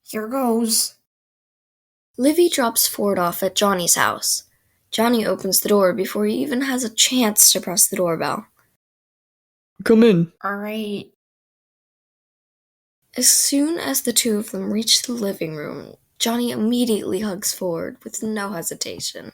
Here goes. Livie drops Ford off at Johnny's house. Johnny opens the door before he even has a chance to press the doorbell. Come in. All right. As soon as the two of them reach the living room, Johnny immediately hugs Ford with no hesitation.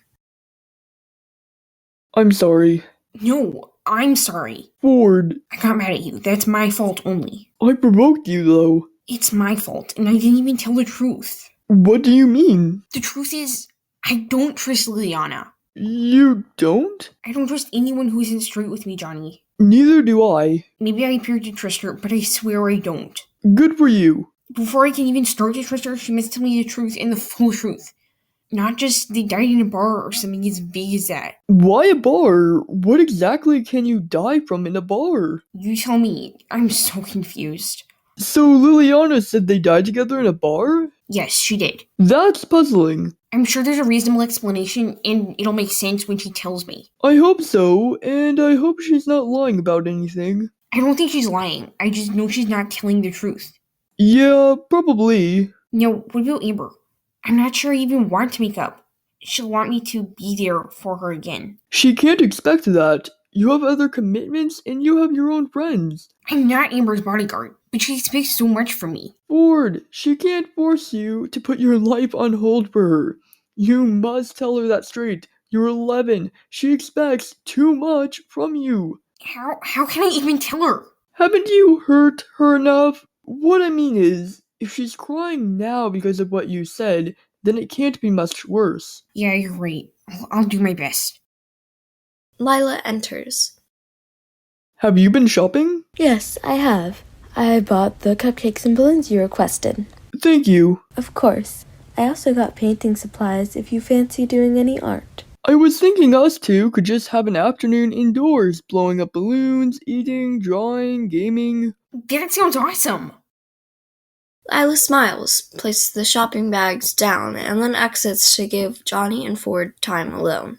I'm sorry. No, I'm sorry. Ford, I got mad at you. That's my fault only. I provoked you, though. It's my fault, and I didn't even tell the truth. What do you mean? The truth is, I don't trust Liliana. You don't? I don't trust anyone who isn't straight with me, Johnny. Neither do I. Maybe I appear to trust her, but I swear I don't. Good for you. Before I can even start to trust her, she must tell me the truth and the full truth. Not just they died in a bar or something as vague as that. Why a bar? What exactly can you die from in a bar? You tell me. I'm so confused. So Liliana said they died together in a bar? Yes, she did. That's puzzling. I'm sure there's a reasonable explanation, and it'll make sense when she tells me. I hope so, and I hope she's not lying about anything. I don't think she's lying. I just know she's not telling the truth. Yeah, probably. Now, what about Amber? I'm not sure I even want to make up. She'll want me to be there for her again. She can't expect that. You have other commitments, and you have your own friends. I'm not Amber's bodyguard, but she expects so much from me. Ford, she can't force you to put your life on hold for her. You must tell her that straight. You're 11. She expects too much from you. How can I even tell her? Haven't you hurt her enough? What I mean is, if she's crying now because of what you said, then it can't be much worse. Yeah, you're right. I'll do my best. Lila enters. Have you been shopping? Yes, I have. I bought the cupcakes and balloons you requested. Thank you. Of course. I also got painting supplies if you fancy doing any art. I was thinking us two could just have an afternoon indoors, blowing up balloons, eating, drawing, gaming. That sounds awesome. Lila smiles, places the shopping bags down, and then exits to give Johnny and Ford time alone.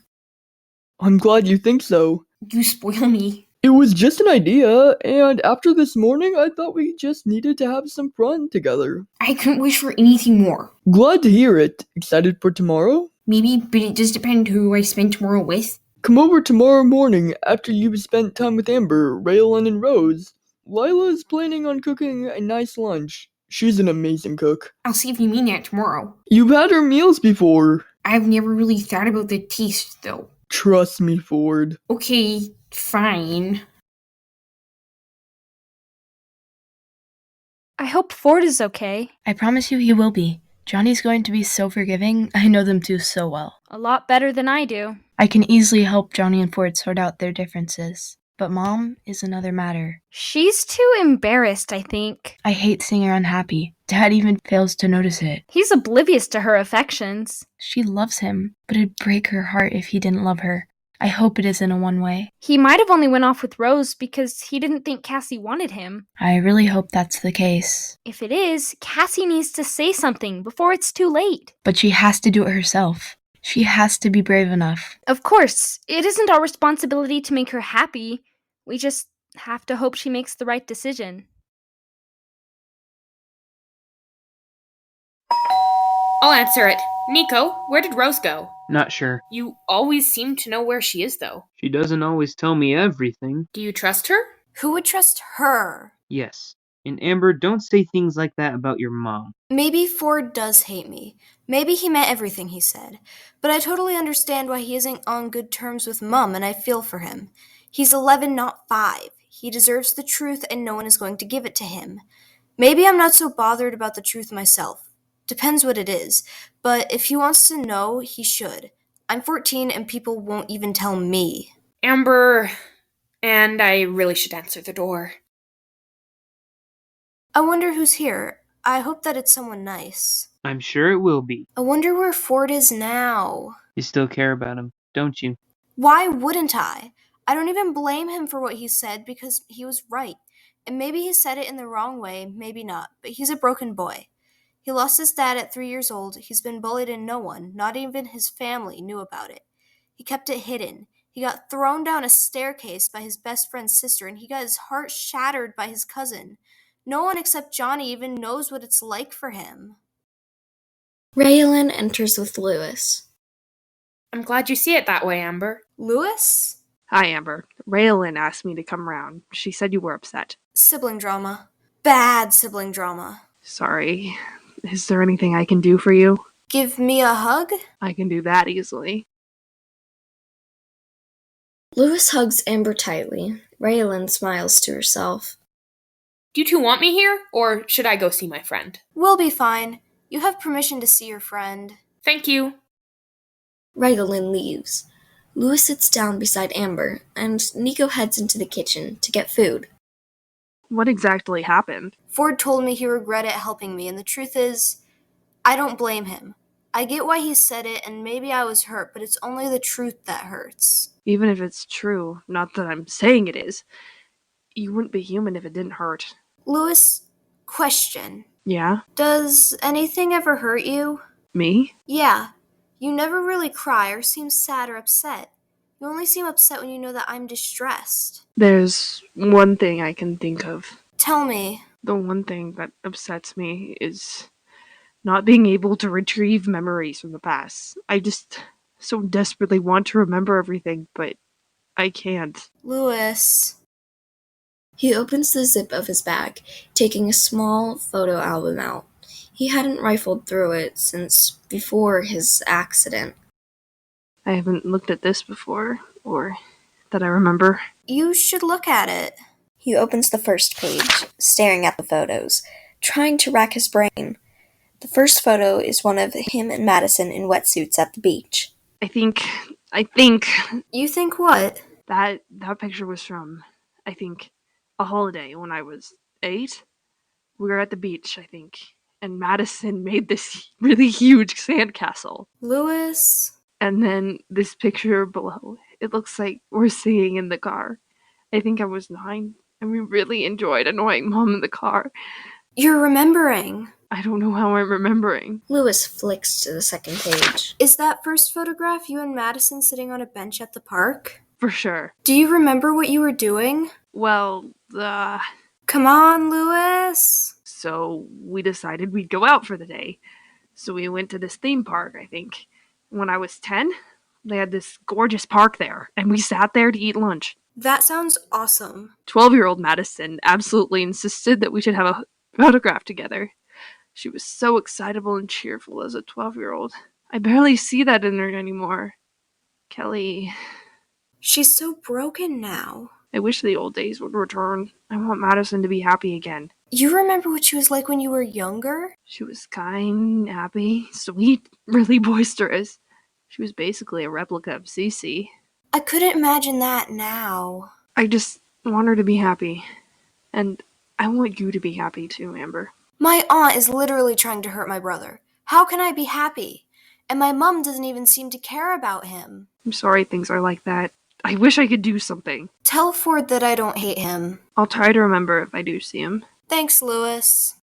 I'm glad you think so. You spoil me. It was just an idea, and after this morning, I thought we just needed to have some fun together. I couldn't wish for anything more. Glad to hear it. Excited for tomorrow? Maybe, but it does depend who I spend tomorrow with. Come over tomorrow morning after you've spent time with Amber, Raylan, and Rose. Lila's planning on cooking a nice lunch. She's an amazing cook. I'll see if you mean that tomorrow. You've had her meals before. I've never really thought about the taste, though. Trust me, Ford. Okay, fine. I hope Ford is okay. I promise you he will be. Johnny's going to be so forgiving. I know them two so well. A lot better than I do. I can easily help Johnny and Ford sort out their differences. But Mom is another matter. She's too embarrassed, I think. I hate seeing her unhappy. Dad even fails to notice it. He's oblivious to her affections. She loves him, but it'd break her heart if he didn't love her. I hope it isn't a one-way. He might have only went off with Rose because he didn't think Cassie wanted him. I really hope that's the case. If it is, Cassie needs to say something before it's too late. But she has to do it herself. She has to be brave enough. Of course, it isn't our responsibility to make her happy. We just have to hope she makes the right decision. I'll answer it. Nico, where did Rose go? Not sure. You always seem to know where she is, though. She doesn't always tell me everything. Do you trust her? Who would trust her? Yes. And Amber, don't say things like that about your mom. Maybe Ford does hate me. Maybe he meant everything he said. But I totally understand why he isn't on good terms with Mum, and I feel for him. He's 11, not 5. He deserves the truth, and no one is going to give it to him. Maybe I'm not so bothered about the truth myself. Depends what it is. But if he wants to know, he should. I'm 14, and people won't even tell me. Amber, and I really should answer the door. I wonder who's here. I hope that it's someone nice. I'm sure it will be. I wonder where Ford is now. You still care about him, don't you? Why wouldn't I? I don't even blame him for what he said because he was right. And maybe he said it in the wrong way, maybe not, but he's a broken boy. He lost his dad at 3 years old. He's been bullied and no one, not even his family, knew about it. He kept it hidden. He got thrown down a staircase by his best friend's sister, and he got his heart shattered by his cousin. No one except Johnny even knows what it's like for him. Raylan enters with Lewis. I'm glad you see it that way, Amber. Lewis? Hi, Amber. Raylan asked me to come round. She said you were upset. Sibling drama. Bad sibling drama. Sorry. Is there anything I can do for you? Give me a hug? I can do that easily. Lewis hugs Amber tightly. Raylan smiles to herself. Do you two want me here, or should I go see my friend? We'll be fine. You have permission to see your friend. Thank you. Raylan leaves. Lewis sits down beside Amber, and Nico heads into the kitchen to get food. What exactly happened? Ford told me he regretted helping me, and the truth is, I don't blame him. I get why he said it, and maybe I was hurt, but it's only the truth that hurts. Even if it's true, not that I'm saying it is, you wouldn't be human if it didn't hurt. Lewis, question. Yeah? Does anything ever hurt you? Me? Yeah. You never really cry or seem sad or upset. You only seem upset when you know that I'm distressed. There's one thing I can think of. Tell me. The one thing that upsets me is not being able to retrieve memories from the past. I just so desperately want to remember everything, but I can't. Lewis. He opens the zip of his bag, taking a small photo album out. He hadn't rifled through it since before his accident. I haven't looked at this before, or that I remember. You should look at it. He opens the first page, staring at the photos, trying to rack his brain. The first photo is one of him and Madison in wetsuits at the beach. I think... You think what? That picture was from, I think, a holiday when I was 8. We were at the beach, I think, and Madison made this really huge sandcastle. Lewis? And then this picture below, it looks like we're singing in the car. I think I was 9, and we really enjoyed annoying Mom in the car. You're remembering. I don't know how I'm remembering. Lewis flicks to the second page. Is that first photograph you and Madison sitting on a bench at the park? For sure. Do you remember what you were doing? Well, Come on, Lewis. So we decided we'd go out for the day. So we went to this theme park, I think. When I was 10, they had this gorgeous park there, and we sat there to eat lunch. That sounds awesome. 12-year-old Madison absolutely insisted that we should have a photograph together. She was so excitable and cheerful as a 12-year-old. I barely see that in her anymore. Kelly... She's so broken now. I wish the old days would return. I want Madison to be happy again. You remember what she was like when you were younger? She was kind, happy, sweet, really boisterous. She was basically a replica of Cece. I couldn't imagine that now. I just want her to be happy. And I want you to be happy too, Amber. My aunt is literally trying to hurt my brother. How can I be happy? And my mom doesn't even seem to care about him. I'm sorry things are like that. I wish I could do something. Tell Ford that I don't hate him. I'll try to remember if I do see him. Thanks, Lewis.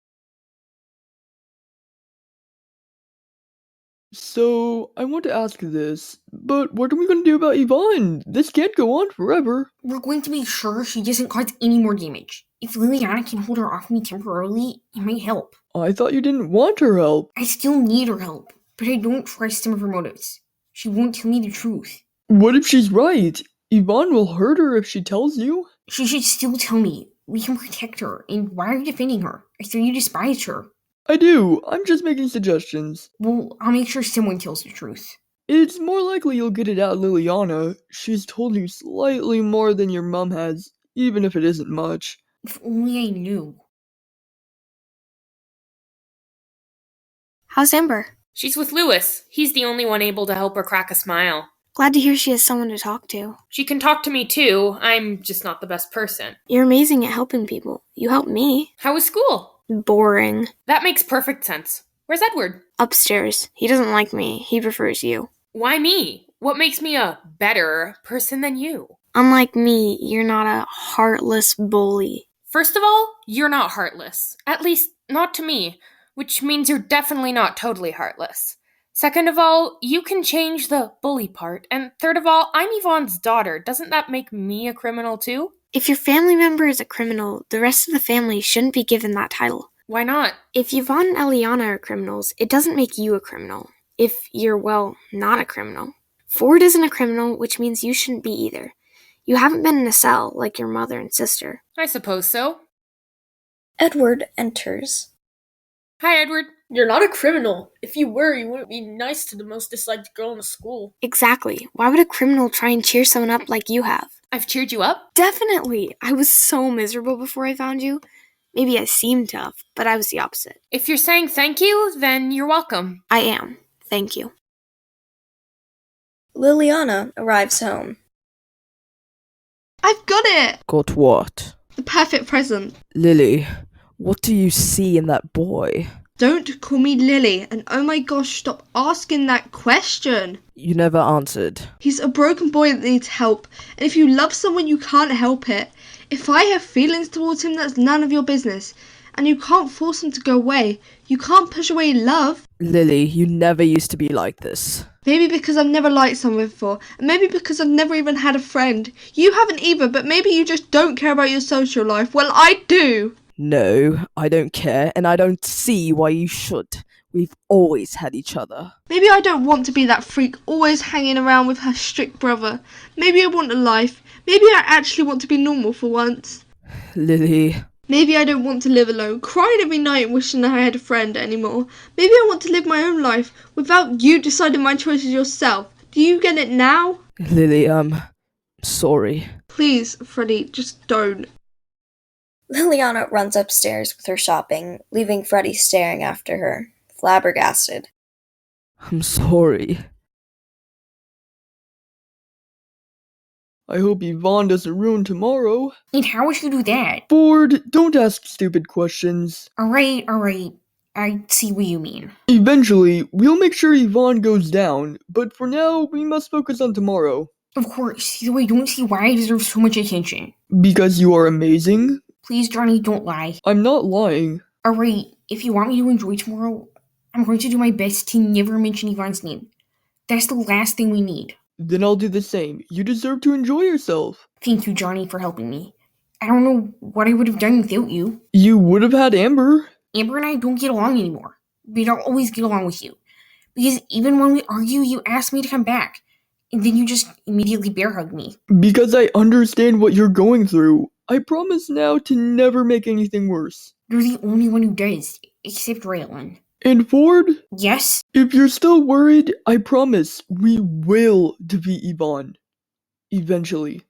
So, I want to ask this, but what are we going to do about Yvonne? This can't go on forever. We're going to make sure she doesn't cause any more damage. If Liliana can hold her off me temporarily, it might help. I thought you didn't want her help. I still need her help, but I don't trust some of her motives. She won't tell me the truth. What if she's right? Yvonne will hurt her if she tells you. She should still tell me. We can protect her, and why are you defending her? I thought you despised her. I do. I'm just making suggestions. Well, I'll make sure someone tells the truth. It's more likely you'll get it out of Liliana. She's told you slightly more than your mom has, even if it isn't much. If only I knew. How's Amber? She's with Lewis. He's the only one able to help her crack a smile. Glad to hear she has someone to talk to. She can talk to me too. I'm just not the best person. You're amazing at helping people. You helped me. How was school? Boring. That makes perfect sense. Where's Edward? Upstairs. He doesn't like me. He prefers you. Why me? What makes me a better person than you? Unlike me, you're not a heartless bully. First of all, you're not heartless. At least, not to me, which means you're definitely not totally heartless. Second of all, you can change the bully part. And third of all, I'm Yvonne's daughter. Doesn't that make me a criminal too? If your family member is a criminal, the rest of the family shouldn't be given that title. Why not? If Yvonne and Eliana are criminals, it doesn't make you a criminal. If you're, well, not a criminal. Ford isn't a criminal, which means you shouldn't be either. You haven't been in a cell like your mother and sister. I suppose so. Edward enters. Hi, Edward. You're not a criminal. If you were, you wouldn't be nice to the most disliked girl in the school. Exactly. Why would a criminal try and cheer someone up like you have? I've cheered you up? Definitely. I was so miserable before I found you. Maybe I seemed tough, but I was the opposite. If you're saying thank you, then you're welcome. I am. Thank you. Liliana arrives home. I've got it! Got what? The perfect present. Lily, what do you see in that boy? Don't call me Lily, and oh my gosh, stop asking that question. You never answered. He's a broken boy that needs help, and if you love someone, you can't help it. If I have feelings towards him, that's none of your business. And you can't force him to go away. You can't push away love. Lily, you never used to be like this. Maybe because I've never liked someone before, and maybe because I've never even had a friend. You haven't either, but maybe you just don't care about your social life. Well, I do. No, I don't care, and I don't see why you should. We've always had each other. Maybe I don't want to be that freak always hanging around with her strict brother. Maybe I want a life. Maybe I actually want to be normal for once. Lily. Maybe I don't want to live alone, crying every night wishing I had a friend anymore. Maybe I want to live my own life without you deciding my choices yourself. Do you get it now? Lily, sorry. Please, Freddie, just don't. Liliana runs upstairs with her shopping, leaving Freddie staring after her, flabbergasted. I'm sorry. I hope Yvonne doesn't ruin tomorrow. And how would you do that? Ford, don't ask stupid questions. Alright. I see what you mean. Eventually, we'll make sure Yvonne goes down, but for now, we must focus on tomorrow. Of course, though I don't see why I deserve so much attention. Because you are amazing? Please, Johnny, don't lie. I'm not lying. Alright, if you want me to enjoy tomorrow, I'm going to do my best to never mention Yvonne's name. That's the last thing we need. Then I'll do the same. You deserve to enjoy yourself. Thank you, Johnny, for helping me. I don't know what I would have done without you. You would have had Amber. Amber and I don't get along anymore. We don't always get along with you. Because even when we argue, you ask me to come back. And then you just immediately bear hug me. Because I understand what you're going through. I promise now to never make anything worse. You're the only one who does, except Raylan. And Ford? Yes? If you're still worried, I promise we will defeat Yvonne. Eventually.